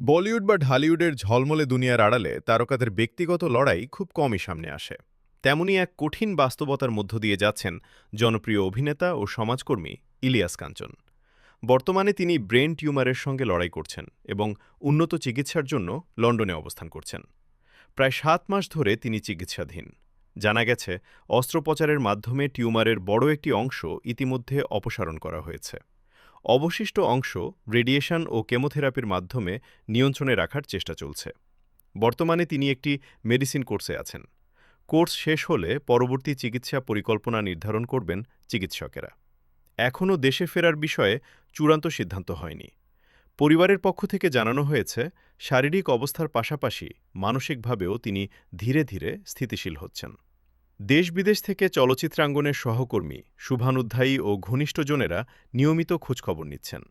বলিউড বা ঢালিউডের ঝলমলে দুনিয়ার আড়ালে তারকাদের ব্যক্তিগত লড়াই খুব কমই সামনে আসে। তেমনই এক কঠিন বাস্তবতার মধ্য দিয়ে যাচ্ছেন জনপ্রিয় অভিনেতা ও সমাজকর্মী ইলিয়াস কাঞ্চন। বর্তমানে তিনি ব্রেন টিউমারের সঙ্গে লড়াই করছেন এবং উন্নত চিকিৎসার জন্য লন্ডনে অবস্থান করছেন। প্রায় ৭ মাস ধরে তিনি চিকিৎসাধীন। জানা গেছে, অস্ত্রোপচারের মাধ্যমে টিউমারের বড় একটি অংশ ইতিমধ্যে অপসারণ করা হয়েছে। অবশিষ্ট অংশ রেডিয়েশন ও কেমোথেরাপির মাধ্যমে নিয়ন্ত্রণে রাখার চেষ্টা চলছে। বর্তমানে তিনি একটি মেডিসিন কোর্সে আছেন। কোর্স শেষ হলে পরবর্তী চিকিৎসা পরিকল্পনা নির্ধারণ করবেন চিকিৎসকেরা। এখনও দেশে ফেরার বিষয়ে চূড়ান্ত সিদ্ধান্ত হয়নি। পরিবারের পক্ষ থেকে জানানো হয়েছে, শারীরিক অবস্থার পাশাপাশি মানসিকভাবেও তিনি ধীরে ধীরে স্থিতিশীল হচ্ছেন। দেশ-বিদেশ থেকে চলচ্চিত্রাঙ্গনের সহকর্মী, শুভানুধ্যায়ী ও ঘনিষ্ঠজনেরা নিয়মিত খোঁজখবর নিচ্ছেন।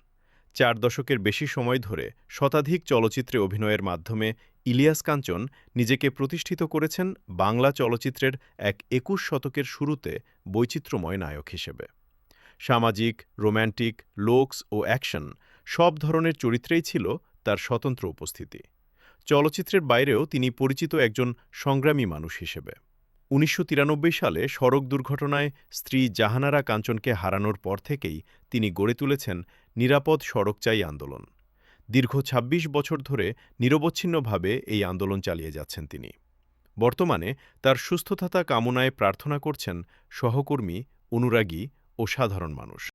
৪ দশকের বেশি সময় ধরে শতাধিক চলচ্চিত্রে অভিনয়ের মাধ্যমে ইলিয়াস কাঞ্চন নিজেকে প্রতিষ্ঠিত করেছেন বাংলা চলচ্চিত্রের এক ২১ শতকের শুরুতে বৈচিত্র্যময় নায়ক হিসেবে। সামাজিক, রোম্যান্টিক, লোকস ও অ্যাকশন সব ধরনের চরিত্রেই ছিল তার স্বতন্ত্র উপস্থিতি। চলচ্চিত্রের বাইরেও তিনি পরিচিত একজন সংগ্রামী মানুষ হিসেবে। ১৯৯৩ সালে সড়ক দুর্ঘটনায় স্ত্রী জাহানারা কাঞ্চনকে হারানোর পর থেকেই তিনি গড়ে তুলেছেন নিরাপদ সড়ক চাই আন্দোলন। দীর্ঘ ২৬ বছর ধরে নিরবচ্ছিন্নভাবে এই আন্দোলন চালিয়ে যাচ্ছেন তিনি। বর্তমানে তার সুস্থতা কামনায় প্রার্থনা করছেন সহকর্মী, অনুরাগী ও সাধারণ মানুষ।